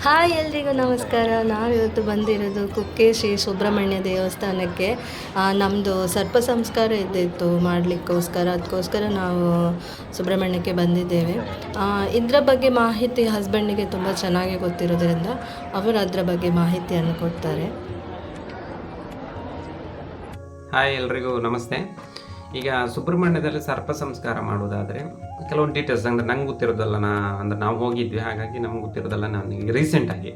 Hi ಎಲ್ರಿಗೂ ನಮಸ್ಕಾರ. ನಾವಿವತ್ತು ಬಂದಿರೋದು ಕುಕ್ಕೆ ಶ್ರೀ ಸುಬ್ರಹ್ಮಣ್ಯ ದೇವಸ್ಥಾನಕ್ಕೆ. ನಮ್ಮದು ಸರ್ಪ ಸಂಸ್ಕಾರ ಇದ್ದಿತ್ತು ಮಾಡಲಿಕ್ಕೋಸ್ಕರ, ಅದಕ್ಕೋಸ್ಕರ ನಾವು ಸುಬ್ರಹ್ಮಣ್ಯಕ್ಕೆ ಬಂದಿದ್ದೇವೆ. ಇದರ ಬಗ್ಗೆ ಮಾಹಿತಿ ಹಸ್ಬೆಂಡಿಗೆ ತುಂಬ ಚೆನ್ನಾಗಿ ಗೊತ್ತಿರೋದ್ರಿಂದ ಅವರು ಅದರ ಬಗ್ಗೆ ಮಾಹಿತಿಯನ್ನು ಕೊಡ್ತಾರೆ. ಹಾಯ್ ಎಲ್ರಿಗೂ ನಮಸ್ತೆ. ಈಗ ಸುಬ್ರಹ್ಮಣ್ಯದಲ್ಲಿ ಸರ್ಪ ಸಂಸ್ಕಾರ ಮಾಡೋದಾದರೆ ಕೆಲವೊಂದು ಡೀಟೇಲ್ಸ್ ಅಂದರೆ ನಂಗೆ ಗೊತ್ತಿರೋದಲ್ಲ, ನಾವು ಹೋಗಿದ್ವಿ, ಹಾಗಾಗಿ ನಮ್ಗೆ ಗೊತ್ತಿರೋದಲ್ಲ, ನಾನು ಈಗ ರೀಸೆಂಟಾಗಿ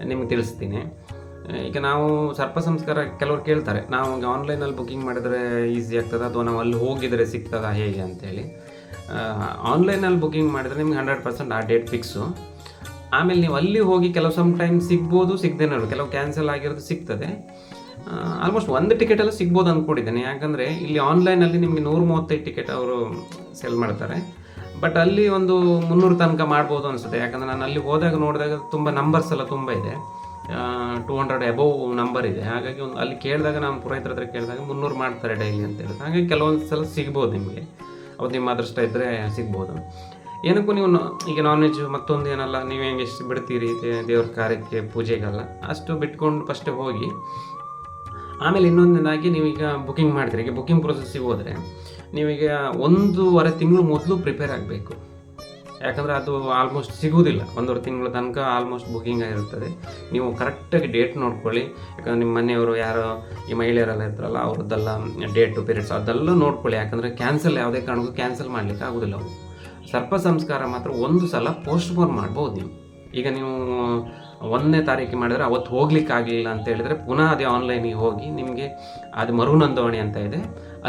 ನಿಮ್ಗೆ ತಿಳಿಸ್ತೀನಿ. ಈಗ ನಾವು ಸರ್ಪ ಸಂಸ್ಕಾರ ಕೆಲವ್ರು ಕೇಳ್ತಾರೆ, ನಾವು ಈಗ ಆನ್ಲೈನಲ್ಲಿ ಬುಕ್ಕಿಂಗ್ ಮಾಡಿದರೆ ಈಸಿ ಆಗ್ತದೆ ಅಥವಾ ನಾವು ಅಲ್ಲಿ ಹೋಗಿದರೆ ಸಿಗ್ತದಾ ಹೇಗೆ ಅಂತೇಳಿ. ಆನ್ಲೈನಲ್ಲಿ ಬುಕ್ಕಿಂಗ್ ಮಾಡಿದರೆ ನಿಮ್ಗೆ 100% ಆ ಡೇಟ್ ಫಿಕ್ಸು. ಆಮೇಲೆ ನೀವು ಅಲ್ಲಿ ಹೋಗಿ ಕೆಲವು ಸಮ್ ಟೈಮ್ ಸಿಗ್ಬೋದು, ಸಿಗದೇನೋ ಕೆಲವು ಕ್ಯಾನ್ಸಲ್ ಆಗಿರೋದು ಸಿಗ್ತದೆ. ಆಲ್ಮೋಸ್ಟ್ ಒಂದು ಟಿಕೆಟೆಲ್ಲ ಸಿಗ್ಬೋದು ಅಂದ್ಕೊಂಡಿದ್ದೇನೆ. ಯಾಕಂದರೆ ಇಲ್ಲಿ ಆನ್ಲೈನಲ್ಲಿ ನಿಮಗೆ 135 ಟಿಕೆಟ್ ಅವರು ಸೆಲ್ ಮಾಡ್ತಾರೆ, ಬಟ್ ಅಲ್ಲಿ ಒಂದು 300 ತನಕ ಮಾಡ್ಬೋದು ಅನಿಸುತ್ತೆ. ಯಾಕಂದರೆ ನಾನು ಅಲ್ಲಿ ಹೋದಾಗ ನೋಡಿದಾಗ ತುಂಬ ನಂಬರ್ಸ್ ಎಲ್ಲ ತುಂಬ ಇದೆ, 200 ಅಬೋವ್ ನಂಬರ್ ಇದೆ. ಹಾಗಾಗಿ ಅಲ್ಲಿ ಕೇಳಿದಾಗ ನಾನು ಪುರೋಹಿತರ ಹತ್ರ ಕೇಳಿದಾಗ 300 ಮಾಡ್ತಾರೆ ಡೈಲಿ ಅಂತ ಹೇಳಿದ್ರು. ಹಾಗಾಗಿ ಕೆಲವೊಂದು ಸಲ ಸಿಗ್ಬೋದು ನಿಮಗೆ, ಅವತ್ತು ನಿಮ್ಮ ಅದೃಷ್ಟ ಇದ್ದರೆ ಸಿಗ್ಬೋದು. ಏನಕ್ಕೂ ನೀವು ಈಗ ನಾನ್ ವೆಜ್ ಮತ್ತೊಂದು ಏನಲ್ಲ, ನೀವು ಹೆಂಗೆ ಎಷ್ಟು ಬಿಡ್ತೀರಿ ದೇವ್ರ ಕಾರ್ಯಕ್ಕೆ ಪೂಜೆಗೆಲ್ಲ ಅಷ್ಟು ಬಿಟ್ಕೊಂಡು ಫಸ್ಟ್ ಹೋಗಿ. ಆಮೇಲೆ ಇನ್ನೊಂದಾಗಿ ನೀವೀಗ ಬುಕ್ಕಿಂಗ್ ಮಾಡ್ತೀರಿ. ಈಗ ಬುಕ್ಕಿಂಗ್ ಪ್ರೊಸೆಸ್ಸಿಗೆ ಹೋದರೆ ನೀವೀಗ 1.5 ತಿಂಗಳು ಮೊದಲು ಪ್ರಿಪೇರ್ ಆಗಬೇಕು. ಯಾಕಂದರೆ ಅದು ಆಲ್ಮೋಸ್ಟ್ ಸಿಗೋದಿಲ್ಲ, 1.5 ತಿಂಗಳ ತನಕ ಆಲ್ಮೋಸ್ಟ್ ಬುಕ್ಕಿಂಗ್ ಆಗಿರುತ್ತದೆ. ನೀವು ಕರೆಕ್ಟಾಗಿ ಡೇಟ್ ನೋಡ್ಕೊಳ್ಳಿ. ಯಾಕಂದರೆ ನಿಮ್ಮ ಮನೆಯವರು ಯಾರೋ ಈ ಮಹಿಳೆಯರೆಲ್ಲ ಇರ್ತಾರಲ್ಲ, ಅವ್ರದ್ದೆಲ್ಲ ಡೇಟು ಪೀರಿಯಡ್ಸ್ ಅದೆಲ್ಲ ನೋಡ್ಕೊಳ್ಳಿ. ಯಾಕಂದರೆ ಕ್ಯಾನ್ಸಲ್ ಯಾವುದೇ ಕಾರಣಕ್ಕೂ ಕ್ಯಾನ್ಸಲ್ ಮಾಡಲಿಕ್ಕೆ ಆಗೋದಿಲ್ಲ. ಅವರು ಸರ್ಪ ಸಂಸ್ಕಾರ ಮಾತ್ರ ಒಂದು ಸಲ ಪೋಸ್ಟ್ಪೋನ್ ಮಾಡ್ಬೋದು ನೀವು. ಈಗ ನೀವು 1ನೇ ತಾರೀಕಿಗೆ ಮಾಡಿದರೆ ಅವತ್ತು ಹೋಗ್ಲಿಕ್ಕೆ ಆಗಲಿಲ್ಲ ಅಂತ ಹೇಳಿದರೆ ಪುನಃ ಅದೇ ಆನ್ಲೈನಿಗೆ ಹೋಗಿ ನಿಮಗೆ ಅದು ಮರು ನೋಂದಣಿ ಅಂತ ಇದೆ,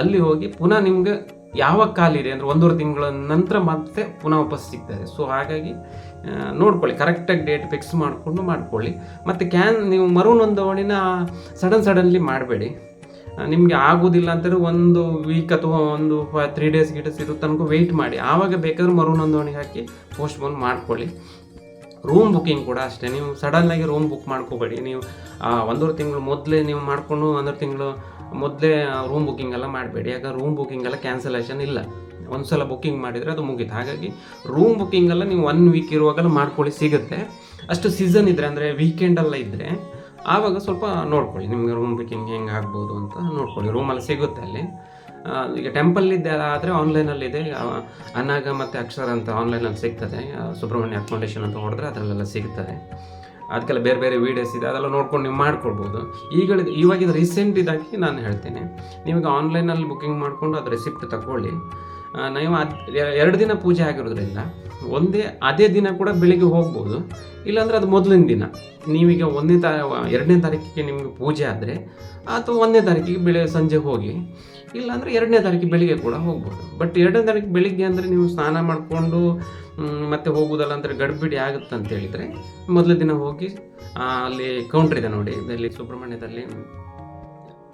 ಅಲ್ಲಿ ಹೋಗಿ ಪುನಃ ನಿಮ್ಗೆ ಯಾವಾಗ ಕಾಲಿದೆ ಅಂದರೆ 1.5 ತಿಂಗಳ ನಂತರ ಮತ್ತೆ ಪುನಃ ವಾಪಸ್ ಸಿಗ್ತದೆ. ಸೊ ಹಾಗಾಗಿ ನೋಡ್ಕೊಳ್ಳಿ, ಕರೆಕ್ಟಾಗಿ ಡೇಟ್ ಫಿಕ್ಸ್ ಮಾಡ್ಕೊಳ್ಳಿ. ಮತ್ತು ನೀವು ಮರು ನೋಂದಣಿನ ಸಡನ್ಲಿ ಮಾಡಬೇಡಿ. ನಿಮಗೆ ಆಗೋದಿಲ್ಲ ಅಂತಂದರೆ 1 ವೀಕ್ ಅಥವಾ 3 ಡೇಸ್ ಇರೋ ತನಕ ವೆಯ್ಟ್ ಮಾಡಿ, ಆವಾಗ ಬೇಕಾದ್ರೆ ಮರು ನೋಂದಣಿ ಹಾಕಿ ಪೋಸ್ಟ್ಪೋನ್ ಮಾಡ್ಕೊಳ್ಳಿ. ರೂಮ್ ಬುಕ್ಕಿಂಗ್ ಕೂಡ ಅಷ್ಟೇ, ನೀವು ಸಡನ್ನಾಗಿ ರೂಮ್ ಬುಕ್ ಮಾಡ್ಕೋಬೇಡಿ. ನೀವು 1.5 ತಿಂಗಳು ಮೊದಲೇ ನೀವು ಮಾಡಿಕೊಂಡು 1.5 ತಿಂಗಳು ಮೊದಲೇ ರೂಮ್ ಬುಕ್ಕಿಂಗ್ ಎಲ್ಲ ಮಾಡಬೇಡಿ. ಯಾಕಂದ್ರೆ ರೂಮ್ ಬುಕ್ಕಿಂಗ್ ಎಲ್ಲ ಕ್ಯಾನ್ಸಲೇಷನ್ ಇಲ್ಲ, ಒಂದು ಸಲ ಬುಕ್ಕಿಂಗ್ ಮಾಡಿದರೆ ಅದು ಮುಗೀತು. ಹಾಗಾಗಿ ರೂಮ್ ಬುಕ್ಕಿಂಗೆಲ್ಲ ನೀವು 1 ವೀಕ್ ಇರುವಾಗೆಲ್ಲ ಮಾಡ್ಕೊಳ್ಳಿ, ಸಿಗುತ್ತೆ. ಅಷ್ಟು ಸೀಸನ್ ಇದ್ದರೆ ಅಂದರೆ ವೀಕೆಂಡೆಲ್ಲ ಇದ್ದರೆ ಆವಾಗ ಸ್ವಲ್ಪ ನೋಡ್ಕೊಳ್ಳಿ, ನಿಮಗೆ ರೂಮ್ ಬುಕ್ಕಿಂಗ್ ಹೆಂಗೆ ಆಗ್ಬೋದು ಅಂತ ನೋಡ್ಕೊಳ್ಳಿ. ರೂಮಲ್ಲಿ ಸಿಗುತ್ತೆ ಅಲ್ಲಿ. ಈಗ ಟೆಂಪಲ್ಲಿದ್ದೆ ಆದರೆ ಆನ್ಲೈನಲ್ಲಿದೆ, ಅನಾಗ ಮತ್ತು ಅಕ್ಷರ ಅಂತ ಆನ್ಲೈನಲ್ಲಿ ಸಿಗ್ತದೆ. ಸುಬ್ರಹ್ಮಣ್ಯ ಅಕಾಮಡೇಷನ್ ಅಂತ ಹೊಡೆದ್ರೆ ಅದರಲ್ಲೆಲ್ಲ ಸಿಗ್ತದೆ. ಅದಕ್ಕೆಲ್ಲ ಬೇರೆ ಬೇರೆ ವೀಡಿಯೋಸ್ ಇದೆ, ಅದೆಲ್ಲ ನೋಡ್ಕೊಂಡು ನೀವು ಮಾಡ್ಕೊಳ್ಬೋದು. ಇವಾಗಿದು ರೀಸೆಂಟ್ ಇದಾಗಿ ನಾನು ಹೇಳ್ತೇನೆ, ನೀವೀಗ ಆನ್ಲೈನಲ್ಲಿ ಬುಕ್ಕಿಂಗ್ ಮಾಡಿಕೊಂಡು ಅದು ರೆಸಿಪ್ಟ್ ತಗೊಳ್ಳಿ. ನೀವು 2 ದಿನ ಪೂಜೆ ಆಗಿರೋದ್ರಿಂದ ಅದೇ ದಿನ ಕೂಡ ಬೆಳಿಗ್ಗೆ ಹೋಗ್ಬೋದು, ಇಲ್ಲಾಂದರೆ ಅದು ಮೊದಲಿನ ದಿನ. ನೀವೀಗ 2ನೇ ತಾರೀಕಿಗೆ ನಿಮಗೆ ಪೂಜೆ ಆದರೆ ಅಥವಾ 1ನೇ ತಾರೀಕಿಗೆ ಸಂಜೆ ಹೋಗಿ, ಇಲ್ಲಾಂದರೆ 2ನೇ ತಾರೀಕಿಗೆ ಬೆಳಿಗ್ಗೆ ಕೂಡ ಹೋಗ್ಬೋದು. ಬಟ್ 2ನೇ ತಾರೀಕು ಬೆಳಿಗ್ಗೆ ಅಂದರೆ ನೀವು ಸ್ನಾನ ಮಾಡಿಕೊಂಡು ಮತ್ತೆ ಹೋಗೋದಲ್ಲ ಅಂದರೆ ಗಡ್ಬಿಡಿ ಆಗುತ್ತೆ ಅಂತ ಹೇಳಿದರೆ ಮೊದಲ ದಿನ ಹೋಗಿ ಅಲ್ಲಿ ಕೌಂಟ್ರ್ ಇದೆ ನೋಡಿ, ಇಲ್ಲಿ ಸುಬ್ರಹ್ಮಣ್ಯದಲ್ಲಿ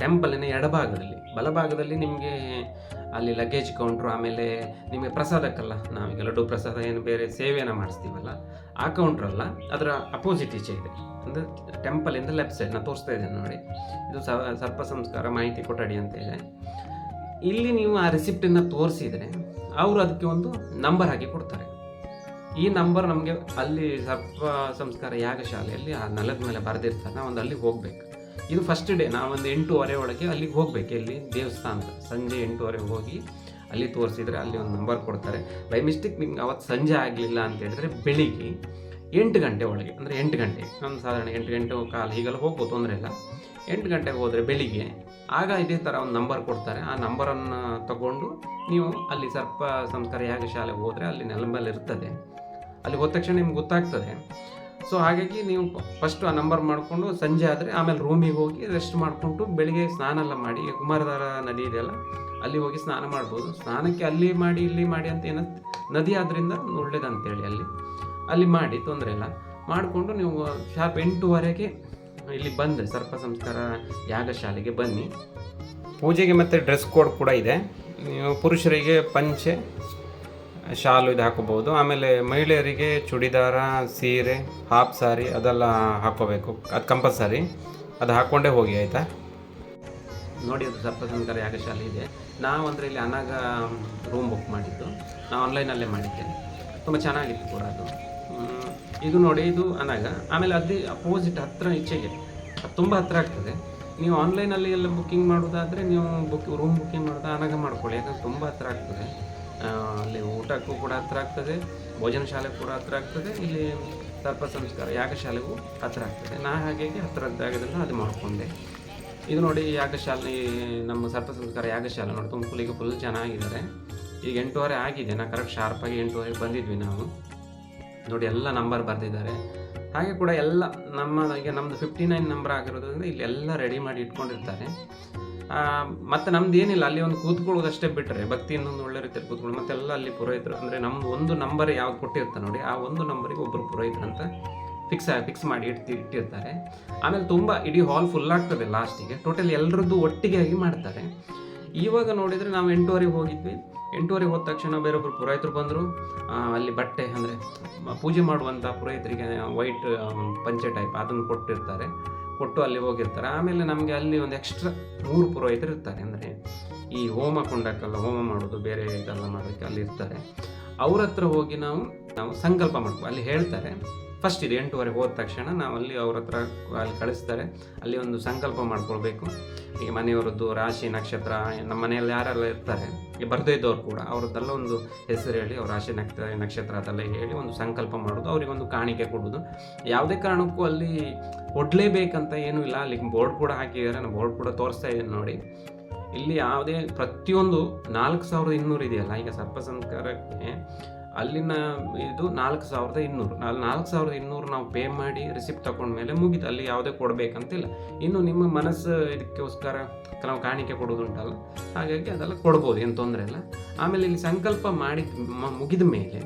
ಟೆಂಪಲಿನ ಎಡಭಾಗದಲ್ಲಿ, ಬಲಭಾಗದಲ್ಲಿ ನಿಮಗೆ ಅಲ್ಲಿ ಲಗೇಜ್ ಕೌಂಟ್ರು, ಆಮೇಲೆ ನಿಮಗೆ ಪ್ರಸಾದಕ್ಕಲ್ಲ, ನಾವೀಗ ಲಡ್ಡು ಪ್ರಸಾದ ಏನು ಬೇರೆ ಸೇವೆಯನ್ನು ಮಾಡಿಸ್ತೀವಲ್ಲ ಆ ಕೌಂಟ್ರಲ್ಲ, ಅದರ ಅಪೋಸಿಟ್ ಈಚೆ ಇದೆ. ಅಂದರೆ ಟೆಂಪಲಿಂದ ಲೆಫ್ಟ್ ಸೈಡ್ ನಾನು ತೋರಿಸ್ತಾ ಇದ್ದೇನೆ ನೋಡಿ, ಇದು ಸರ್ಪ ಸಂಸ್ಕಾರ ಮಾಹಿತಿ ಕೊಠಡಿ ಅಂತ ಇದೆ. ಇಲ್ಲಿ ನೀವು ಆ ರೆಸಿಪ್ಟನ್ನು ತೋರಿಸಿದರೆ ಅವರು ಅದಕ್ಕೆ ಒಂದು ನಂಬರ್ ಹಾಕಿ ಕೊಡ್ತಾರೆ. ಈ ನಂಬರ್ ನಮಗೆ ಅಲ್ಲಿ ಸರ್ಪ ಸಂಸ್ಕಾರ ಯಾಗಶಾಲೆಯಲ್ಲಿ ಆ ನೆಲದ ಮೇಲೆ ಬರೆದಿರ್ತಾರೆ, ನಾವು ಅಲ್ಲಿಗೆ ಹೋಗಬೇಕು. ಇದು ಫಸ್ಟ್ ಡೇ ನಾವೊಂದು 8:30 ಒಳಗೆ ಅಲ್ಲಿಗೆ ಹೋಗಬೇಕು. ಇಲ್ಲಿ ದೇವಸ್ಥಾನ ಸಂಜೆ 8:30 ಹೋಗಿ ಅಲ್ಲಿ ತೋರಿಸಿದರೆ ಅಲ್ಲಿ ಒಂದು ನಂಬರ್ ಕೊಡ್ತಾರೆ. ಬೈ ಮಿಸ್ಟೇಕ್ ನಿಮ್ಗೆ ಅವತ್ತು ಸಂಜೆ ಆಗಲಿಲ್ಲ ಅಂತ ಹೇಳಿದರೆ ಬೆಳಿಗ್ಗೆ 8 ಗಂಟೆ ಒಳಗೆ, ಅಂದರೆ 8 ಗಂಟೆ, ಒಂದು ಸಾಧಾರಣ 8:15 ಹೀಗೆಲ್ಲ ಹೋಗ್ಬೋದು, ತೊಂದರೆ ಇಲ್ಲ. 8 ಗಂಟೆಗೆ ಹೋದರೆ ಬೆಳಿಗ್ಗೆ ಆಗ ಇದೇ ಥರ ಒಂದು ನಂಬರ್ ಕೊಡ್ತಾರೆ. ಆ ನಂಬರನ್ನು ತಗೊಂಡು ನೀವು ಅಲ್ಲಿ ಸರ್ಪ ಸಂಸ್ಕಾರ ಯಾಗಶಾಲೆಗೆ ಹೋದರೆ ಅಲ್ಲಿ ನೆಲಂಬಲ್ಲಿ ಇರ್ತದೆ, ಅಲ್ಲಿ ಹೋದ ತಕ್ಷಣ ನಿಮ್ಗೆ ಗೊತ್ತಾಗ್ತದೆ. ಸೊ ಹಾಗಾಗಿ ನೀವು ಫಸ್ಟು ಆ ನಂಬರ್ ಮಾಡಿಕೊಂಡು ಸಂಜೆ ಆದರೆ ಆಮೇಲೆ ರೂಮಿಗೆ ಹೋಗಿ ರೆಸ್ಟ್ ಮಾಡಿಕೊಂಡು ಬೆಳಿಗ್ಗೆ ಸ್ನಾನ ಎಲ್ಲ ಮಾಡಿ, ಕುಮಾರಧಾರ ನದಿ ಇದೆಯಲ್ಲ ಅಲ್ಲಿ ಹೋಗಿ ಸ್ನಾನ ಮಾಡ್ಬೋದು. ಸ್ನಾನಕ್ಕೆ ಅಲ್ಲಿ ಮಾಡಿ ಇಲ್ಲಿ ಮಾಡಿ ಅಂತ ಏನೋ ನದಿ ಆದ್ದರಿಂದ ಒಳ್ಳೇದಂತೇಳಿ ಅಲ್ಲಿ ಮಾಡಿ ತೊಂದರೆ ಇಲ್ಲ. ಮಾಡಿಕೊಂಡು ನೀವು ಶಾರ್ಪ್ 8:30ಗೆ ಇಲ್ಲಿ ಬಂದರೆ ಸರ್ಪ ಸಂಸ್ಕಾರ ಯಾಗಶಾಲೆಗೆ ಬನ್ನಿ. ಪೂಜೆಗೆ ಮತ್ತು ಡ್ರೆಸ್ ಕೋಡ್ ಕೂಡ ಇದೆ. ನೀವು ಪುರುಷರಿಗೆ ಪಂಚೆ ಶಾಲು ಇದು ಹಾಕೋಬೋದು, ಆಮೇಲೆ ಮಹಿಳೆಯರಿಗೆ ಚೂಡಿದಾರ, ಸೀರೆ, ಹಾಫ್ ಸಾರಿ ಅದೆಲ್ಲ ಹಾಕ್ಕೋಬೇಕು, ಅದು ಕಂಪಲ್ಸರಿ, ಅದು ಹಾಕ್ಕೊಂಡೇ ಹೋಗಿ ಆಯಿತಾ. ನೋಡಿ, ಅದು ಸರ್ಪ ಸಂಸ್ಕಾರ ಯಾಗಶಾಲೆ ಇದೆ. ನಾವು ಅಂದರೆ ಇಲ್ಲಿ ಅನಾಗ ರೂಮ್ ಬುಕ್ ಮಾಡಿದ್ದು, ನಾವು ಆನ್ಲೈನಲ್ಲೇ ಮಾಡಿದ್ದೆ, ತುಂಬ ಚೆನ್ನಾಗಿತ್ತು ಕೂಡ ಅದು. ಇದು ನೋಡಿ, ಇದು ಅನಗ. ಆಮೇಲೆ ಅದೇ ಅಪೋಸಿಟ್ ಹತ್ತಿರ ಈಚೆಗೆ ಅದು ತುಂಬ ಹತ್ತಿರ ಆಗ್ತದೆ. ನೀವು ಆನ್ಲೈನಲ್ಲಿ ಎಲ್ಲ ಬುಕ್ಕಿಂಗ್ ಮಾಡೋದಾದರೆ ನೀವು ರೂಮ್ ಬುಕ್ಕಿಂಗ್ ಮಾಡೋದು ಅನಗ ಮಾಡ್ಕೊಳ್ಳಿ, ಯಾಕಂದ್ರೆ ತುಂಬ ಹತ್ತಿರ ಆಗ್ತದೆ. ಅಲ್ಲಿ ಊಟಕ್ಕೂ ಕೂಡ ಹತ್ತಿರ ಆಗ್ತದೆ, ಭೋಜನ ಶಾಲೆಗೂ ಕೂಡ ಹತ್ತಿರ ಆಗ್ತದೆ, ಇಲ್ಲಿ ಸರ್ಪ ಸಂಸ್ಕಾರ ಯಾಗಶಾಲೆಗೂ ಹತ್ತಿರ ಆಗ್ತದೆ. ಹಾಗಾಗಿ ಹತ್ತಿರದ ಜಾಗದಲ್ಲಿ ಅದು ಮಾಡಿಕೊಂಡೆ. ಇದು ನೋಡಿ ಯಾಗಶಾಲೆ, ನಮ್ಮ ಸರ್ಪ ಸಂಸ್ಕಾರ ಯಾಗಶಾಲೆ ನೋಡಿ ತುಮಕೂರಿಗೆ ಫುಲ್ ಚೆನ್ನಾಗಿದ್ದಾರೆ. ಈಗ 8:30 ಆಗಿದೆ, ನಾ ಕರೆಕ್ಟ್ ಶಾರ್ಪಾಗಿ 8:30 ಬಂದಿದ್ವಿ ನಾವು. ನೋಡಿ ಎಲ್ಲ ನಂಬರ್ ಬರೆದಿದ್ದಾರೆ. ಹಾಗೆ ಕೂಡ ಎಲ್ಲ ನಮ್ಮದು 59 ನಂಬರ್ ಆಗಿರೋದ್ರಿಂದ ಇಲ್ಲಿ ಎಲ್ಲ ರೆಡಿ ಮಾಡಿ ಇಟ್ಕೊಂಡಿರ್ತಾರೆ. ಮತ್ತು ನಮ್ದು ಏನಿಲ್ಲ, ಅಲ್ಲಿ ಒಂದು ಕೂತ್ಕೊಳ್ಳೋದಷ್ಟೇ ಬಿಟ್ಟರೆ ಭಕ್ತಿ ಇನ್ನೊಂದು ಒಳ್ಳೆ ರೀತಿಯಲ್ಲಿ ಕೂತ್ಕೊಳ್ಳಿ. ಮತ್ತೆಲ್ಲ ಅಲ್ಲಿ ಪುರೋಹಿತರು ಅಂದರೆ ನಮ್ಮದು ಒಂದು ನಂಬರ್ ಯಾವ್ದು ಕೊಟ್ಟಿರ್ತಾರೆ ನೋಡಿ, ಆ ಒಂದು ನಂಬರಿಗೆ ಒಬ್ಬರು ಪುರೋಹಿತರು ಅಂತ ಫಿಕ್ಸ್ ಮಾಡಿ ಇಟ್ಟಿರ್ತಾರೆ. ಆಮೇಲೆ ತುಂಬ ಇಡೀ ಹಾಲ್ ಫುಲ್ ಆಗ್ತದೆ ಲಾಸ್ಟಿಗೆ. ಟೋಟಲ್ ಎಲ್ಲರದ್ದು ಒಟ್ಟಿಗೆ ಆಗಿ ಮಾಡ್ತಾರೆ. ಇವಾಗ ನೋಡಿದರೆ ನಾವು 8:30 ಹೋಗಿದ್ವಿ. 8:30 ಹೋದ ತಕ್ಷಣ ಬೇರೊಬ್ಬರು ಪುರೋಹಿತರು ಬಂದರು. ಅಲ್ಲಿ ಬಟ್ಟೆ ಅಂದರೆ ಪೂಜೆ ಮಾಡುವಂಥ ಪುರೋಹಿತರಿಗೆ ವೈಟ್ ಪಂಚೆ ಟೈಪ್ ಅದನ್ನು ಕೊಟ್ಟು ಅಲ್ಲಿ ಹೋಗಿರ್ತಾರೆ. ಆಮೇಲೆ ನಮಗೆ ಅಲ್ಲಿ ಒಂದು ಎಕ್ಸ್ಟ್ರಾ 3 ಪುರೋಹಿತರು ಇರ್ತಾರೆ. ಅಂದರೆ ಈ ಹೋಮ ಕೊಂಡಕ್ಕೆಲ್ಲ ಹೋಮ ಮಾಡೋದು, ಬೇರೆ ಇದೆಲ್ಲ ಮಾಡೋಕ್ಕೆ ಅಲ್ಲಿ ಇರ್ತಾರೆ. ಅವ್ರ ಹತ್ರ ಹೋಗಿ ನಾವು ಸಂಕಲ್ಪ ಮಾಡ್ತೀವಿ. ಅಲ್ಲಿ ಹೇಳ್ತಾರೆ ಫಸ್ಟ್ ಇದು 8:30 ಹೋದ ತಕ್ಷಣ ನಾವು ಅಲ್ಲಿ ಅವ್ರ ಹತ್ರ ಅಲ್ಲಿ ಕಳಿಸ್ತಾರೆ. ಅಲ್ಲಿ ಒಂದು ಸಂಕಲ್ಪ ಮಾಡ್ಕೊಳ್ಬೇಕು. ಈಗ ಮನೆಯವರದ್ದು ರಾಶಿ ನಕ್ಷತ್ರ, ನಮ್ಮ ಮನೆಯಲ್ಲಿ ಯಾರೆಲ್ಲ ಇರ್ತಾರೆ ಈಗ ಬರದೇ ಇದ್ದವ್ರು ಕೂಡ ಅವ್ರದ್ದೆಲ್ಲ ಒಂದು ಹೆಸರು ಹೇಳಿ, ಅವ್ರ ರಾಶಿ ನಕ್ಷತ್ರ ಅದೆಲ್ಲ ಹೇಳಿ ಒಂದು ಸಂಕಲ್ಪ ಮಾಡೋದು, ಅವರಿಗೊಂದು ಕಾಣಿಕೆ ಕೊಡೋದು. ಯಾವುದೇ ಕಾರಣಕ್ಕೂ ಅಲ್ಲಿ ಕೊಡಲೇಬೇಕಂತ ಏನೂ ಇಲ್ಲ. ಅಲ್ಲಿ ಬೋರ್ಡ್ ಕೂಡ ಹಾಕಿದ್ದಾರೆ, ನಾನು ಬೋರ್ಡ್ ಕೂಡ ತೋರಿಸ್ತಾ ಇದ್ದೀನಿ ನೋಡಿ. ಇಲ್ಲಿ ಯಾವುದೇ ಪ್ರತಿಯೊಂದು 4200 ಇದೆಯಲ್ಲ ಈಗ ಸರ್ಪ ಸಂಸ್ಕಾರಕ್ಕೆ, ಅಲ್ಲಿನ ಇದು 4200. 4200 ನಾವು ಪೇ ಮಾಡಿ ರಿಸಿಪ್ಟ್ ತಗೊಂಡ್ಮೇಲೆ ಮುಗಿತು. ಅಲ್ಲಿ ಯಾವುದೇ ಕೊಡಬೇಕಂತಿಲ್ಲ. ಇನ್ನು ನಿಮ್ಮ ಮನಸ್ಸು ಇದಕ್ಕೋಸ್ಕರ ನಾವು ಕಾಣಿಕೆ ಕೊಡೋದುಂಟಲ್ಲ, ಹಾಗಾಗಿ ಅದೆಲ್ಲ ಕೊಡ್ಬೋದು, ಏನು ತೊಂದರೆ ಇಲ್ಲ. ಆಮೇಲೆ ಇಲ್ಲಿ ಸಂಕಲ್ಪ ಮಾಡಿ ಮುಗಿದ ಮೇಲೆ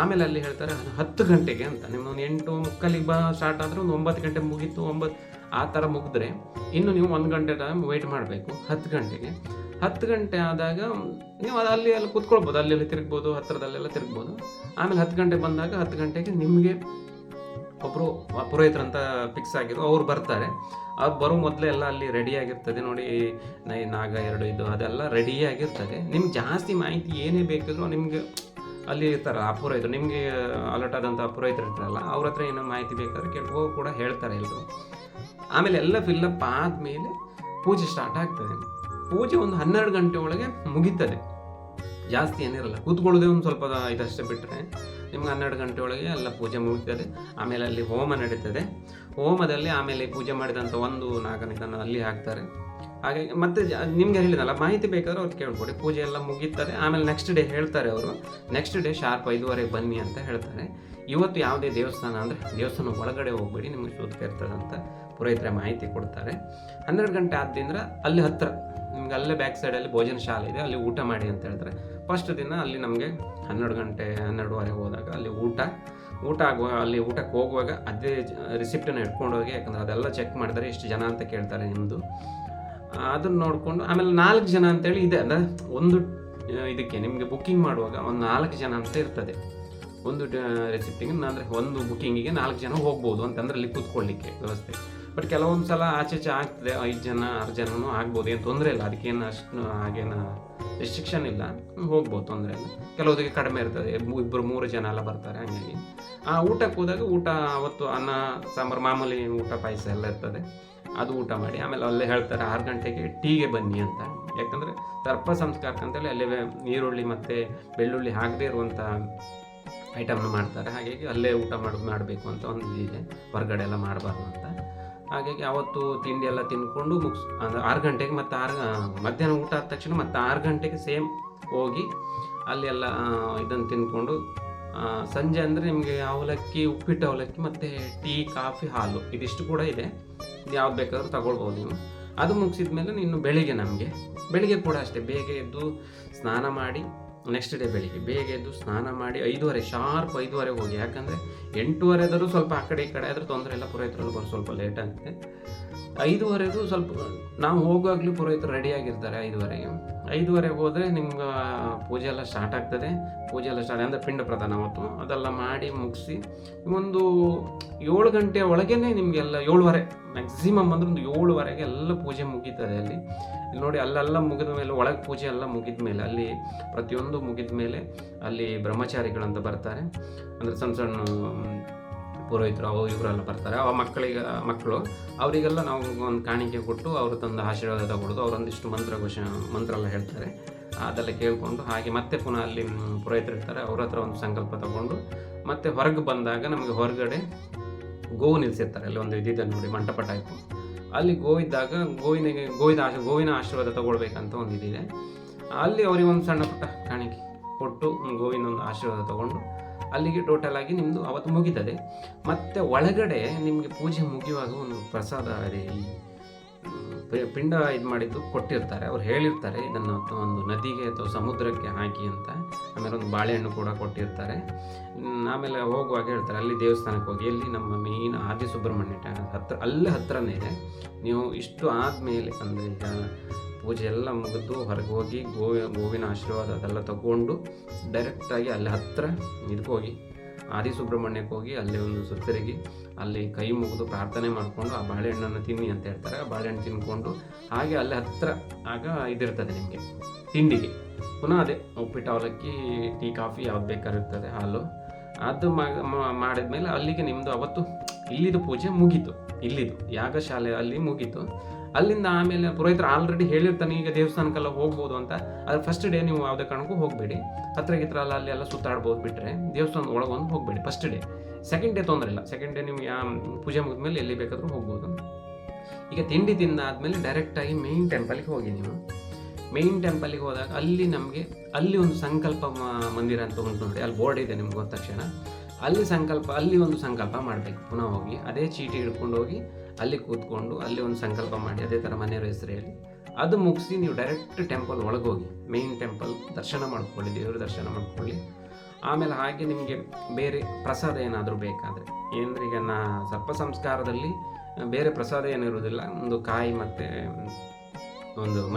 ಆಮೇಲೆ ಅಲ್ಲಿ ಹೇಳ್ತಾರೆ 10 ಗಂಟೆಗೆ ಅಂತ. ನಿಮ್ಮೊಂದು 8:30 ಸ್ಟಾರ್ಟ್ ಆದರೆ ಒಂದು 9 ಗಂಟೆ ಮುಗೀತು, 9 ಆ ಥರ ಮುಗಿದ್ರೆ ಇನ್ನು ನೀವು 1 ಗಂಟೆ ಟೈಮ್ ವೆಯ್ಟ್ ಮಾಡಬೇಕು. 10 ಗಂಟೆ ಆದಾಗ ನೀವು ಅಲ್ಲಿ ಕೂತ್ಕೊಳ್ಬೋದು, ಅಲ್ಲಿ ತಿರುಗ್ಬೋದು, ಹತ್ತಿರದಲ್ಲೆಲ್ಲ ತಿರುಗ್ಬೋದು. ಆಮೇಲೆ 10 ಗಂಟೆ ಬಂದಾಗ 10 ಗಂಟೆಗೆ ನಿಮಗೆ ಒಬ್ಬರು ಪುರೋಹಿತರಂತ ಫಿಕ್ಸ್ ಆಗಿರೋ ಅವ್ರು ಬರ್ತಾರೆ. ಅವ್ರು ಬರೋ ಮೊದಲೇ ಎಲ್ಲ ಅಲ್ಲಿ ರೆಡಿಯಾಗಿರ್ತದೆ ನೋಡಿ. ನಾಗ 2 ಇದು ಅದೆಲ್ಲ ರೆಡಿಯಾಗಿರ್ತದೆ. ನಿಮ್ಗೆ ಜಾಸ್ತಿ ಮಾಹಿತಿ ಏನೇ ಬೇಕಿದ್ರು ನಿಮಗೆ ಅಲ್ಲಿ ಇರ್ತಾರಲ್ಲ ಆ ಪುರೋಹಿತರು, ನಿಮಗೆ ಅಲರ್ಟ್ ಆದಂಥ ಪುರೋಹಿತರು ಇರ್ತಾರಲ್ಲ, ಅವ್ರ ಹತ್ರ ಏನೋ ಮಾಹಿತಿ ಬೇಕಾದ್ರೆ ಕೆಲವು ಕೂಡ ಹೇಳ್ತಾರೆ ಎಲ್ಲರೂ. ಆಮೇಲೆ ಎಲ್ಲ ಫಿಲ್ಲಪ್ ಆದಮೇಲೆ ಪೂಜೆ ಸ್ಟಾರ್ಟ್ ಆಗ್ತದೆ. ಪೂಜೆ ಒಂದು 12 ಗಂಟೆ ಒಳಗೆ ಮುಗೀತದೆ, ಜಾಸ್ತಿ ಏನಿರಲ್ಲ. ಕೂತ್ಕೊಳ್ಳೋದೇ ಒಂದು ಸ್ವಲ್ಪ ಇದಷ್ಟೇ ಬಿಟ್ಟರೆ ನಿಮ್ಗೆ 12 ಗಂಟೆ ಒಳಗೆ ಎಲ್ಲ ಪೂಜೆ ಮುಗಿತದೆ. ಆಮೇಲೆ ಅಲ್ಲಿ ಹೋಮ ನಡೀತದೆ. ಹೋಮದಲ್ಲಿ ಆಮೇಲೆ ಪೂಜೆ ಮಾಡಿದಂಥ ಒಂದು ನಾಗನಿಕನ್ನು ಅಲ್ಲಿ ಹಾಕ್ತಾರೆ. ಹಾಗೆ ಮತ್ತೆ ನಿಮಗೆ ಹೇಳಿದಲ್ಲ, ಮಾಹಿತಿ ಬೇಕಾದ್ರೆ ಅವ್ರು ಕೇಳ್ಕೊಡಿ. ಪೂಜೆ ಎಲ್ಲ ಮುಗೀತಾರೆ. ಆಮೇಲೆ ನೆಕ್ಸ್ಟ್ ಡೇ ಹೇಳ್ತಾರೆ ಅವರು, ನೆಕ್ಸ್ಟ್ ಡೇ ಶಾರ್ಪ್ 5:30 ಬನ್ನಿ ಅಂತ ಹೇಳ್ತಾರೆ. ಇವತ್ತು ಯಾವುದೇ ದೇವಸ್ಥಾನ ಅಂದರೆ ದೇವಸ್ಥಾನ ಒಳಗಡೆ ಹೋಗ್ಬೇಡಿ, ನಿಮಗೆ ಶೋಧಕ ಇರ್ತದೆ ಅಂತ ಪುರೋಹಿತರ ಮಾಹಿತಿ ಕೊಡ್ತಾರೆ. 12 ಗಂಟೆ ಆದ್ದಿಂದ ಅಲ್ಲಿ ಹತ್ತಿರ ನಿಮ್ಗೆ ಅಲ್ಲೇ ಬ್ಯಾಕ್ ಸೈಡಲ್ಲಿ ಭೋಜನ ಶಾಲೆ ಇದೆ, ಅಲ್ಲಿ ಊಟ ಮಾಡಿ ಅಂತ ಹೇಳ್ತಾರೆ. ಫಸ್ಟ್ ದಿನ ಅಲ್ಲಿ ನಮಗೆ 12 ಗಂಟೆ 12:30 ಹೋದಾಗ ಅಲ್ಲಿ ಊಟ ಆಗುವಾಗ, ಅಲ್ಲಿ ಊಟಕ್ಕೆ ಹೋಗುವಾಗ ಅದೇ ರಿಸಿಪ್ಟನ್ನು ಇಟ್ಕೊಂಡು ಹೋಗಿ, ಯಾಕಂದರೆ ಅದೆಲ್ಲ ಚೆಕ್ ಮಾಡಿದರೆ ಎಷ್ಟು ಜನ ಅಂತ ಕೇಳ್ತಾರೆ ನಿಮ್ಮದು. ಅದನ್ನು ನೋಡಿಕೊಂಡು ಆಮೇಲೆ 4 ಜನ ಅಂತೇಳಿ ಇದೆ. ಅಂದರೆ ಒಂದು ಇದಕ್ಕೆ ನಿಮಗೆ ಬುಕ್ಕಿಂಗ್ ಮಾಡುವಾಗ ಒಂದು 4 ಜನ ಅಂತ ಇರ್ತದೆ. ಒಂದು ರೆಸಿಪ್ಟಿಗೆ ಅಂದರೆ ಒಂದು ಬುಕ್ಕಿಂಗಿಗೆ 4 ಜನ ಹೋಗ್ಬೋದು ಅಂತಂದರೆ ಅಲ್ಲಿ ಕೂತ್ಕೊಳ್ಳಿಕ್ಕೆ ವ್ಯವಸ್ಥೆ. ಬಟ್ ಕೆಲವೊಂದು ಸಲ ಆಚೆ ಆಗ್ತದೆ 5 ಜನ 6 ಜನನೂ ಆಗ್ಬೋದು, ಏನು ತೊಂದರೆ ಇಲ್ಲ. ಅದಕ್ಕೇನು ಅಷ್ಟು ಹಾಗೇನು ರೆಸ್ಟ್ರಿಕ್ಷನ್ ಇಲ್ಲ, ಹೋಗ್ಬೋದು, ತೊಂದರೆ ಇಲ್ಲ. ಕೆಲವೊಂದಿಗೆ ಕಡಿಮೆ ಇರ್ತದೆ, 2-3 ಜನ ಎಲ್ಲ ಬರ್ತಾರೆ. ಹಾಗಾಗಿ ಊಟಕ್ಕೆ ಹೋದಾಗ ಊಟ ಅವತ್ತು ಅನ್ನ ಸಾಂಬಾರು ಮಾಮೂಲಿ ಊಟ ಪಾಯಸ ಎಲ್ಲ ಇರ್ತದೆ, ಅದು ಊಟ ಮಾಡಿ ಆಮೇಲೆ ಅಲ್ಲೇ ಹೇಳ್ತಾರೆ 6 ಗಂಟೆಗೆ ಟೀಗೆ ಬನ್ನಿ ಅಂತ. ಯಾಕಂದರೆ ಸರ್ಪ ಸಂಸ್ಕಾರಕ್ಕಂತೇಳಿ ಅಲ್ಲೇ ಈರುಳ್ಳಿ ಮತ್ತು ಬೆಳ್ಳುಳ್ಳಿ ಹಾಕದೇ ಇರುವಂಥ ಐಟಮ್ನ ಮಾಡ್ತಾರೆ. ಹಾಗಾಗಿ ಅಲ್ಲೇ ಊಟ ಮಾಡಬೇಕು ಅಂತ ಒಂದು ಇದೆ, ಹೊರಗಡೆ ಎಲ್ಲ ಮಾಡಬಾರ್ದು ಅಂತ. ಹಾಗಾಗಿ ಅವತ್ತು ತಿಂಡಿ ಎಲ್ಲ ತಿಂದ್ಕೊಂಡು ಅಂದರೆ 6 ಗಂಟೆಗೆ ಮತ್ತು ಮಧ್ಯಾಹ್ನ ಊಟ ಆದ ತಕ್ಷಣ ಮತ್ತು 6 ಗಂಟೆಗೆ ಸೇಮ್ ಹೋಗಿ ಅಲ್ಲಿ ಎಲ್ಲ ಇದನ್ನು ತಿಂದ್ಕೊಂಡು ಸಂಜೆ ಅಂದರೆ ನಿಮಗೆ ಅವಲಕ್ಕಿ, ಉಪ್ಪಿಟ್ಟು ಅವಲಕ್ಕಿ ಮತ್ತು ಟೀ, ಕಾಫಿ, ಹಾಲು ಇದಿಷ್ಟು ಕೂಡ ಇದೆ. ಇದು ಯಾವ್ದು ಬೇಕಾದ್ರೂ ತಗೊಳ್ಬೋದು ನೀವು. ಅದು ಮುಗಿಸಿದ ಮೇಲೆ ಇನ್ನು ಬೆಳಿಗ್ಗೆ ಕೂಡ ಅಷ್ಟೇ ಬೇಗ ಎದ್ದು ಸ್ನಾನ ಮಾಡಿ, ನೆಕ್ಸ್ಟ್ ಡೇ ಬೆಳಿಗ್ಗೆ ಬೇಗ ಎದ್ದು ಸ್ನಾನ ಮಾಡಿ 5:30 ಶಾರ್ಪ್ 5:30 ಹೋಗಿ. ಯಾಕಂದರೆ 8:30 ಆದರೂ ಸ್ವಲ್ಪ ಆ ಕಡೆ ಈ ಕಡೆ ಆದರೆ ತೊಂದರೆ ಇಲ್ಲ, ಪುರೋಹಿತರಲ್ಲಿ ಬಂದು ಸ್ವಲ್ಪ ಲೇಟ್ ಆಗುತ್ತೆ. 5:30 ಸ್ವಲ್ಪ ನಾವು ಹೋಗುವಾಗಲೂ ಪುರೋಹಿತರು ರೆಡಿಯಾಗಿರ್ತಾರೆ. 5:30 ಹೋದರೆ ನಿಮ್ಗೆ ಪೂಜೆ ಎಲ್ಲ ಸ್ಟಾರ್ಟ್ ಆಗ್ತದೆ. ಪೂಜೆ ಎಲ್ಲ ಸ್ಟಾರ್ಟ್ ಅಂದರೆ ಪಿಂಡ ಪ್ರದಾನ ಅವತ್ತು ಅದೆಲ್ಲ ಮಾಡಿ ಮುಗಿಸಿ ಒಂದು 7 ಗಂಟೆ ಒಳಗೇ ನಿಮಗೆಲ್ಲ 7:30 ಮ್ಯಾಕ್ಸಿಮಮ್ ಅಂದ್ರೆ ಒಂದು 7:30ಗೆ ಎಲ್ಲ ಪೂಜೆ ಮುಗೀತದೆ. ಅಲ್ಲಿ ನೋಡಿ ಅಲ್ಲೆಲ್ಲ ಮುಗಿದ ಮೇಲೆ, ಒಳಗೆ ಪೂಜೆ ಎಲ್ಲ ಮುಗಿದ ಮೇಲೆ, ಅಲ್ಲಿ ಪ್ರತಿಯೊಂದು ಮುಗಿದ ಮೇಲೆ ಅಲ್ಲಿ ಬ್ರಹ್ಮಚಾರಿಗಳಂತ ಬರ್ತಾರೆ. ಅಂದರೆ ಸಣ್ಣ ಪುರೋಹಿತರು ಅವು ಇವರೆಲ್ಲ ಬರ್ತಾರೆ. ಮಕ್ಕಳು ಅವರಿಗೆಲ್ಲ ನಾವು ಒಂದು ಕಾಣಿಕೆ ಕೊಟ್ಟು ಅವ್ರ ತಂದು ಆಶೀರ್ವಾದ ತಗೊಳ್ಳೋದು. ಅವರೊಂದಿಷ್ಟು ಮಂತ್ರ ಎಲ್ಲ ಹೇಳ್ತಾರೆ, ಅದೆಲ್ಲ ಕೇಳಿಕೊಂಡು ಹಾಗೆ ಮತ್ತೆ ಪುನಃ ಅಲ್ಲಿ ಪುರೋಹಿತರು ಇರ್ತಾರೆ, ಅವ್ರ ಹತ್ರ ಒಂದು ಸಂಕಲ್ಪ ತಗೊಂಡು ಮತ್ತೆ ಹೊರಗೆ ಬಂದಾಗ ನಮಗೆ ಹೊರಗಡೆ ಗೋವು ನಿಲ್ಲಿಸಿರ್ತಾರೆ. ಅಲ್ಲಿ ಒಂದು ಇದಿದೆ ನೋಡಿ, ಮಂಟಪ ಟೈಪು. ಅಲ್ಲಿ ಗೋವಿದ್ದಾಗ ಗೋವಿನ ಆಶೀರ್ವಾದ ತಗೊಳ್ಬೇಕಂತ ಒಂದು ಇದಿದೆ. ಅಲ್ಲಿ ಅವರಿಗೆ ಒಂದು ಸಣ್ಣ ಪುಟ್ಟ ಕಾಣಿಕೆ ಕೊಟ್ಟು ಗೋವಿನ ಒಂದು ಆಶೀರ್ವಾದ ತಗೊಂಡು ಅಲ್ಲಿಗೆ ಟೋಟಲ್ ಆಗಿ ನಿಮ್ಮದು ಅವತ್ತು ಮುಗಿತದೆ. ಮತ್ತು ಒಳಗಡೆ ನಿಮಗೆ ಪೂಜೆ ಮುಗಿಯುವಾಗ ಒಂದು ಪ್ರಸಾದ ಇದೆ, ಈ ಪಿಂಡ ಇದು ಮಾಡಿದ್ದು ಕೊಟ್ಟಿರ್ತಾರೆ. ಅವ್ರು ಹೇಳಿರ್ತಾರೆ ಇದನ್ನು ಒಂದು ನದಿಗೆ ಅಥವಾ ಸಮುದ್ರಕ್ಕೆ ಹಾಕಿ ಅಂತ. ಆಮೇಲೆ ಒಂದು ಬಾಳೆಹಣ್ಣು ಕೂಡ ಕೊಟ್ಟಿರ್ತಾರೆ. ಆಮೇಲೆ ಹೋಗುವಾಗ ಹೇಳ್ತಾರೆ ಅಲ್ಲಿ ದೇವಸ್ಥಾನಕ್ಕೆ ಹೋಗಿ, ಎಲ್ಲಿ ನಮ್ಮ ಮೇನ್ ಆದಿ ಸುಬ್ರಹ್ಮಣ್ಯ ಹತ್ರ, ಅಲ್ಲೇ ಹತ್ರನೇ ಇದೆ. ನೀವು ಇಷ್ಟು ಆದಮೇಲೆ ಅಂದರೆ ಈಗ ಪೂಜೆ ಎಲ್ಲ ಮುಗಿದು ಹೊರಗೆ ಹೋಗಿ ಗೋವಿನ ಆಶೀರ್ವಾದ ಅದೆಲ್ಲ ತಗೊಂಡು ಡೈರೆಕ್ಟಾಗಿ ಅಲ್ಲಿ ಹತ್ತಿರ ಇದಕ್ಕೆ ಹೋಗಿ ಆದಿ ಸುಬ್ರಹ್ಮಣ್ಯಕ್ಕೆ ಹೋಗಿ ಅಲ್ಲಿ ಒಂದು ಸುತ್ತರಿಗೆ ಅಲ್ಲಿ ಕೈ ಮುಗಿದು ಪ್ರಾರ್ಥನೆ ಮಾಡಿಕೊಂಡು ಆ ಬಾಳೆಹಣ್ಣನ್ನು ತಿನ್ನಿ ಅಂತ ಹೇಳ್ತಾರೆ. ಆ ಬಾಳೆಹಣ್ಣು ತಿನ್ಕೊಂಡು ಹಾಗೆ ಅಲ್ಲಿ ಹತ್ತಿರ ಆಗ ಇದಿರ್ತದೆ ನಿಮಗೆ ತಿಂಡಿಗೆ. ಪುನಃ ಅದೇ ಉಪ್ಪಿಟ್ಟು, ಅವಲಕ್ಕಿ, ಟೀ, ಕಾಫಿ ಯಾವ್ದು ಬೇಕಾಗಿರ್ತದೆ, ಹಾಲು, ಅದು ಮಾಡಿದ್ಮೇಲೆ ಅಲ್ಲಿಗೆ ನಿಮ್ಮದು ಅವತ್ತು ಇಲ್ಲಿದು ಪೂಜೆ ಮುಗೀತು. ಇಲ್ಲಿದು ಯಾಗಶಾಲೆ ಅಲ್ಲಿ ಮುಗೀತು. ಅಲ್ಲಿಂದ ಆಮೇಲೆ ಪುರೋಹಿತರು ಆಲ್ರೆಡಿ ಹೇಳಿರ್ತಾನೆ ಈಗ ದೇವಸ್ಥಾನಕ್ಕೆಲ್ಲ ಹೋಗ್ಬೋದು ಅಂತ. ಅದು ಫಸ್ಟ್ ಡೇ ನೀವು ಯಾವುದೇ ಕಾರಣಕ್ಕೂ ಹೋಗಬೇಡಿ, ಹತ್ರ ಅಲ್ಲಿ ಎಲ್ಲ ಸುತ್ತಾಡ್ಬೋದು. ಬಿಟ್ಟರೆ ದೇವಸ್ಥಾನದ ಒಳಗೊಂದು ಹೋಗಬೇಡಿ ಫಸ್ಟ್ ಡೇ. ಸೆಕೆಂಡ್ ಡೇ ತೊಂದರೆ ಇಲ್ಲ, ಸೆಕೆಂಡ್ ಡೇ ನೀವು ಪೂಜೆ ಮುಗಿದ್ಮೇಲೆ ಎಲ್ಲಿ ಬೇಕಾದರೂ ಹೋಗ್ಬೋದು. ಈಗ ತಿಂಡಿ ತಿಂದಾದ್ಮೇಲೆ ಡೈರೆಕ್ಟಾಗಿ ಮೇಯ್ನ್ ಟೆಂಪಲ್ಗೆ ಹೋಗಿ. ನೀವು ಮೇಯ್ನ್ ಟೆಂಪಲ್ಗೆ ಹೋದಾಗ ಅಲ್ಲಿ ಒಂದು ಸಂಕಲ್ಪ ಮಂದಿರ ಅಂತ ಉಂಟು ನೋಡಿ, ಅಲ್ಲಿ ಬೋರ್ಡ್ ಇದೆ ನಿಮ್ಗೆ ಹೋದ ತಕ್ಷಣ. ಅಲ್ಲಿ ಒಂದು ಸಂಕಲ್ಪ ಮಾಡಬೇಕು. ಪುನಃ ಹೋಗಿ ಅದೇ ಚೀಟಿ ಹಿಡ್ಕೊಂಡು ಹೋಗಿ ಅಲ್ಲಿ ಕೂತ್ಕೊಂಡು ಅಲ್ಲಿ ಒಂದು ಸಂಕಲ್ಪ ಮಾಡಿ ಅದೇ ಥರ ಮನೆಯವರ ಹೆಸರು ಹೇಳಿ ಅದು ಮುಗಿಸಿ ನೀವು ಡೈರೆಕ್ಟ್ ಟೆಂಪಲ್ ಒಳಗೆ ಹೋಗಿ ಮೇಯ್ನ್ ಟೆಂಪಲ್ ದರ್ಶನ ಮಾಡ್ಕೊಳ್ಳಿ, ದೇವರ ದರ್ಶನ ಮಾಡ್ಕೊಳ್ಳಿ. ಆಮೇಲೆ ಹಾಗೆ ನಿಮಗೆ ಬೇರೆ ಪ್ರಸಾದ ಏನಾದರೂ ಬೇಕಾದರೆ, ಏನಂದ್ರೆ ಈಗ ಸರ್ಪ ಸಂಸ್ಕಾರದಲ್ಲಿ ಬೇರೆ ಪ್ರಸಾದ ಏನಿರೋದಿಲ್ಲ, ಒಂದು ಕಾಯಿ ಮತ್ತು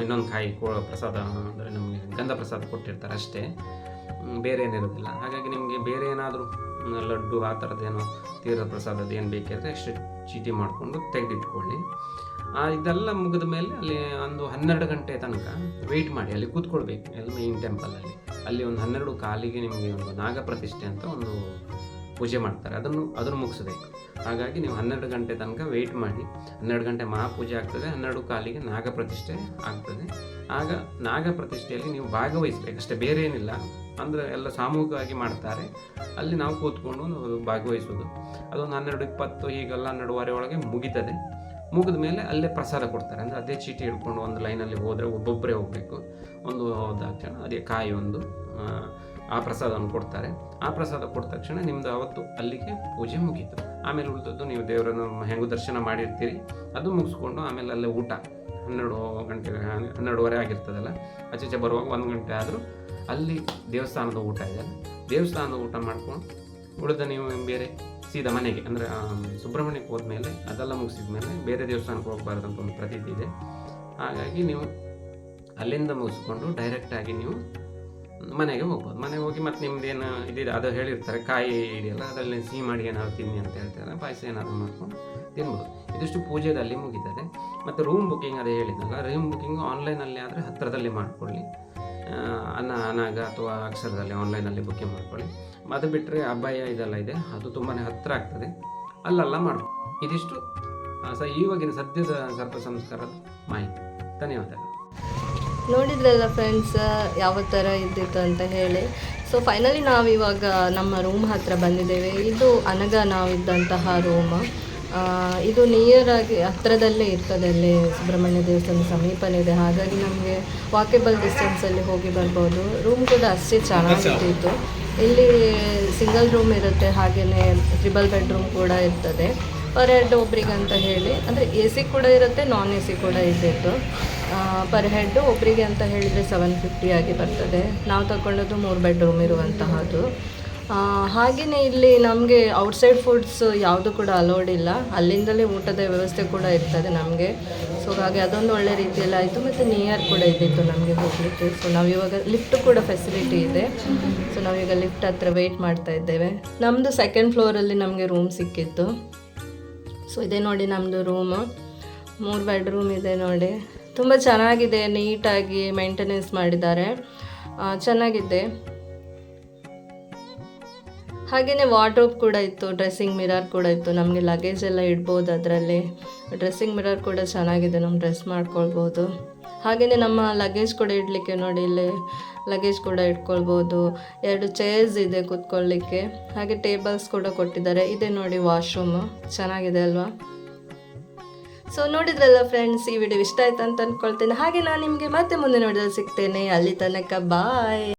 ಇನ್ನೊಂದು ಕಾಯಿ ಪ್ರಸಾದ ಅಂದರೆ ನಮಗೆ ಗಂಧ ಪ್ರಸಾದ ಕೊಟ್ಟಿರ್ತಾರೆ ಅಷ್ಟೇ, ಬೇರೆ ಏನಿರೋದಿಲ್ಲ. ಹಾಗಾಗಿ ನಿಮಗೆ ಬೇರೆ ಏನಾದರೂ ಲಡ್ಡು ಆ ಥರದ್ದೇನೋ ತೀರ್ಥ ಪ್ರಸಾದದ ಏನು ಬೇಕಾದರೆ ಅಷ್ಟು ಚೀಟಿ ಮಾಡಿಕೊಂಡು ತೆಗೆದಿಟ್ಕೊಳ್ಳಿ. ಇದೆಲ್ಲ ಮುಗಿದ ಮೇಲೆ ಅಲ್ಲಿ ಒಂದು 12 ಗಂಟೆ ತನಕ ವೆಯ್ಟ್ ಮಾಡಿ, ಅಲ್ಲಿ ಕೂತ್ಕೊಳ್ಬೇಕು ಅಲ್ಲಿ ಮೇಯ್ನ್ ಟೆಂಪಲಲ್ಲಿ. ಅಲ್ಲಿ ಒಂದು 12 ಕಾಲಿಗೆ ನಿಮಗೆ ಒಂದು ನಾಗ ಪ್ರತಿಷ್ಠೆ ಅಂತ ಒಂದು ಪೂಜೆ ಮಾಡ್ತಾರೆ, ಅದನ್ನು ಮುಗಿಸ್ಬೇಕು. ಹಾಗಾಗಿ ನೀವು 12 ಗಂಟೆ ತನಕ ವೆಯ್ಟ್ ಮಾಡಿ. 12 ಗಂಟೆ ಮಹಾಪೂಜೆ ಆಗ್ತದೆ, 12 ಕಾಲಿಗೆ ನಾಗ ಪ್ರತಿಷ್ಠೆ ಆಗ್ತದೆ. ಆಗ ನಾಗ ಪ್ರತಿಷ್ಠೆಯಲ್ಲಿ ನೀವು ಭಾಗವಹಿಸ್ಬೇಕು ಅಷ್ಟೇ, ಬೇರೆ ಏನಿಲ್ಲ. ಅಂದರೆ ಎಲ್ಲ ಸಾಮೂಹಿಕವಾಗಿ ಮಾಡ್ತಾರೆ, ಅಲ್ಲಿ ನಾವು ಕೂತ್ಕೊಂಡು ಭಾಗವಹಿಸೋದು. ಅದೊಂದು 12:20 ಹೀಗೆಲ್ಲ 12:15 ಒಳಗೆ ಮುಗಿತದೆ. ಮುಗಿದ ಮೇಲೆ ಅಲ್ಲೇ ಪ್ರಸಾದ ಕೊಡ್ತಾರೆ. ಅಂದರೆ ಅದೇ ಚೀಟಿ ಹಿಡ್ಕೊಂಡು ಒಂದು ಲೈನಲ್ಲಿ ಹೋದರೆ ಒಬ್ಬೊಬ್ಬರೇ ಹೋಗಬೇಕು. ಒಂದು ಹೋದಾಕ್ಷಣ ಅದೇ ಕಾಯಿ ಒಂದು ಆ ಪ್ರಸಾದವನ್ನು ಕೊಡ್ತಾರೆ. ಆ ಪ್ರಸಾದ ಕೊಟ್ಟ ತಕ್ಷಣ ನಿಮ್ಮದು ಅವತ್ತು ಅಲ್ಲಿಗೆ ಪೂಜೆ ಮುಗೀತು. ಆಮೇಲೆ ಉಳಿದದ್ದು ನೀವು ದೇವರನ್ನು ಹೆಂಗೂ ದರ್ಶನ ಮಾಡಿರ್ತೀರಿ, ಅದು ಮುಗಿಸ್ಕೊಂಡು ಆಮೇಲೆ ಅಲ್ಲೇ ಊಟ 12 ಗಂಟೆ 12:30 ಆಗಿರ್ತದಲ್ಲ, ಆಚೆ ಬರುವಾಗ 1 ಗಂಟೆ ಆದರೂ ಅಲ್ಲಿ ದೇವಸ್ಥಾನದ ಊಟ ಇದೆಯಲ್ಲ, ದೇವಸ್ಥಾನದ ಊಟ ಮಾಡ್ಕೊಂಡು ಉಳಿದ ನೀವು ಬೇರೆ ಸೀದಾ ಮನೆಗೆ, ಅಂದರೆ ಸುಬ್ರಹ್ಮಣ್ಯಕ್ಕೆ ಹೋದ್ಮೇಲೆ ಅದೆಲ್ಲ ಮುಗಿಸಿದ ಮೇಲೆ ಬೇರೆ ದೇವಸ್ಥಾನಕ್ಕೆ ಹೋಗಬಾರ್ದಂತ ಒಂದು ಪ್ರತೀತಿ ಇದೆ. ಹಾಗಾಗಿ ನೀವು ಅಲ್ಲಿಂದ ಮುಗಿಸ್ಕೊಂಡು ಡೈರೆಕ್ಟಾಗಿ ನೀವು ಮನೆಗೆ ಹೋಗ್ಬೋದು. ಮನೆಗೆ ಹೋಗಿ ಮತ್ತು ನಿಮ್ದೇನು ಇದಿದೆ ಅದು ಹೇಳಿರ್ತಾರೆ, ಕಾಯಿ ಇದೆಯಲ್ಲ ಅದರಲ್ಲಿ ಸಿಹಿ ಮಾಡಿ ಏನಾದ್ರು ತಿನ್ನಿ ಅಂತ ಹೇಳ್ತಾರೆ, ಪಾಯಸ ಏನಾದರೂ ಮಾಡ್ಕೊಂಡು ತಿನ್ಬೋದು. ಇದಿಷ್ಟು ಪೂಜೆದಲ್ಲಿ ಮುಗಿತದೆ. ಮತ್ತು ರೂಮ್ ಬುಕ್ಕಿಂಗ್ ಅದೇ ಹೇಳಿದ್ನಲ್ಲ, ರೂಮ್ ಬುಕ್ಕಿಂಗು ಆನ್ಲೈನಲ್ಲಿ ಆದರೆ ಹತ್ತಿರದಲ್ಲಿ ಮಾಡಿಕೊಳ್ಳಿ, ಅನಾಗ ಅಥವಾ ಅಕ್ಷರದಲ್ಲಿ ಆನ್ಲೈನಲ್ಲಿ ಬುಕ್ಕಿಂಗ್ ಮಾಡ್ಕೊಳ್ಳಿ. ಅದು ಬಿಟ್ಟರೆ ಅಭಯ ಇದೆಲ್ಲ ಇದೆ, ಅದು ತುಂಬಾ ಹತ್ತಿರ ಆಗ್ತದೆ, ಅಲ್ಲೆಲ್ಲ ಮಾಡ್ಬೋದು. ಇದಿಷ್ಟು ಇವಾಗಿನ ಸದ್ಯದ ಸರ್ಪ ಸಂಸ್ಕಾರದ ಮಾಹಿತಿ. ಧನ್ಯವಾದಗಳು. ನೋಡಿದ್ರಲ್ಲ ಫ್ರೆಂಡ್ಸ್ ಯಾವ ಥರ ಇದ್ದಿತ್ತು ಅಂತ ಹೇಳಿ. ಸೊ ಫೈನಲಿ ನಾವಿವಾಗ ನಮ್ಮ ರೂಮ್ ಹತ್ತಿರ ಬಂದಿದ್ದೇವೆ. ಇದು ಅನಗ ನಾವಿದ್ದಂತಹ ರೂಮ್. ಇದು ನಿಯರ್ ಆಗಿ ಹತ್ತಿರದಲ್ಲೇ ಇರ್ತದೆ, ಅಲ್ಲಿ ಸುಬ್ರಹ್ಮಣ್ಯ ದೇವಸ್ಥಾನ ಸಮೀಪನೇ ಇದೆ. ಹಾಗಾಗಿ ನಮಗೆ ವಾಕೇಬಲ್ ಡಿಸ್ಟೆನ್ಸಲ್ಲಿ ಹೋಗಿ ಬರ್ಬೋದು. ರೂಮ್ ಕೂಡ ಅಷ್ಟೇ ಚೆನ್ನಾಗಿತ್ತು. ಇಲ್ಲಿ ಸಿಂಗಲ್ ರೂಮ್ ಇರುತ್ತೆ, ಹಾಗೆಯೇ 3 ಬೆಡ್ರೂಮ್ ಕೂಡ ಇರ್ತದೆ. ಪರ್ ಹೆಡ್ ಒಬ್ರಿಗೆ ಅಂತ ಹೇಳಿ, ಅಂದರೆ AC ಕೂಡ ಇರುತ್ತೆ, ನಾನ್ AC ಕೂಡ ಇದ್ದಿತ್ತು. ಪರ್ ಹೆಡ್ ಒಬ್ಬರಿಗೆ ಅಂತ ಹೇಳಿದರೆ 750 ಆಗಿ ಬರ್ತದೆ. ನಾವು ತಗೊಂಡದ್ದು 3 ಬೆಡ್ರೂಮ್ ಇರುವಂತಹದ್ದು. ಹಾಗೆಯೇ ಇಲ್ಲಿ ನಮಗೆ ಔಟ್ಸೈಡ್ ಫುಡ್ಸ್ ಯಾವುದು ಕೂಡ ಅಲೋಡ್ ಇಲ್ಲ, ಅಲ್ಲಿಂದಲೇ ಊಟದ ವ್ಯವಸ್ಥೆ ಕೂಡ ಇರ್ತದೆ ನಮಗೆ. ಸೊ ಹಾಗೆ ಅದೊಂದು ಒಳ್ಳೆ ರೀತಿಯಲ್ಲಿ ಆಯಿತು. ಮತ್ತು ನಿಯರ್ ಕೂಡ ಇದ್ದಿತ್ತು ನಮಗೆ ಹೋಗಲಿಕ್ಕೆ. ಸೊ ನಾವಿವಾಗ ಲಿಫ್ಟ್ ಕೂಡ ಫೆಸಿಲಿಟಿ ಇದೆ. ಸೊ ನಾವೀಗ ಲಿಫ್ಟ್ ಹತ್ರ ವೆಯ್ಟ್ ಮಾಡ್ತಾ ಇದ್ದೇವೆ. ನಮ್ಮದು 2nd ಫ್ಲೋರಲ್ಲಿ ನಮಗೆ ರೂಮ್ ಸಿಕ್ಕಿತ್ತು. ಸೊ ಇದೇ ನೋಡಿ ನಮ್ಮದು ರೂಮು, 3 ಬೆಡ್ರೂಮ್ ಇದೆ ನೋಡಿ. ತುಂಬ ಚೆನ್ನಾಗಿದೆ, ನೀಟಾಗಿ ಮೇಂಟೆನೆನ್ಸ್ ಮಾಡಿದ್ದಾರೆ, ಚೆನ್ನಾಗಿದೆ. ಹಾಗೆಯೇ ವಾರ್ಡ್ರೋಬ್ ಕೂಡ ಇತ್ತು, ಡ್ರೆಸ್ಸಿಂಗ್ ಮಿರರ್ ಕೂಡ ಇತ್ತು, ನಮಗೆ ಲಗೇಜ್ ಎಲ್ಲ ಇಡ್ಬೋದು ಅದರಲ್ಲಿ. ಡ್ರೆಸ್ಸಿಂಗ್ ಮಿರರ್ ಕೂಡ ಚೆನ್ನಾಗಿದೆ, ನಮ್ಮ ಡ್ರೆಸ್ ಮಾಡ್ಕೊಳ್ಬೋದು. ಹಾಗೆಯೇ ನಮ್ಮ ಲಗೇಜ್ ಕೂಡ ಇಡಲಿಕ್ಕೆ ನೋಡಿ, ಇಲ್ಲಿ ಲಗೇಜ್ ಕೂಡ ಇಟ್ಕೊಳ್ಬೋದು. 2 ಚೇರ್ಸ್ ಇದೆ ಕೂತ್ಕೊಳ್ಳಿಕ್ಕೆ, ಹಾಗೆ ಟೇಬಲ್ಸ್ ಕೂಡ ಕೊಟ್ಟಿದ್ದಾರೆ. ಇದೆ ನೋಡಿ ವಾಶ್ರೂಮು, ಚೆನ್ನಾಗಿದೆ ಅಲ್ವಾ? ಸೊ ನೋಡಿದ್ರಲ್ಲ ಫ್ರೆಂಡ್ಸ್, ಈ ವಿಡಿಯೋ ಇಷ್ಟ ಆಯ್ತು ಅಂತ ಅಂದ್ಕೊಳ್ತೇನೆ. ಹಾಗೆ ನಾನು ನಿಮಗೆ ಮತ್ತೆ ಮುಂದೆ ನೋಡಿದ್ರೆ ಸಿಗ್ತೇನೆ. ಅಲ್ಲಿ ತನಕ ಬಾಯ್.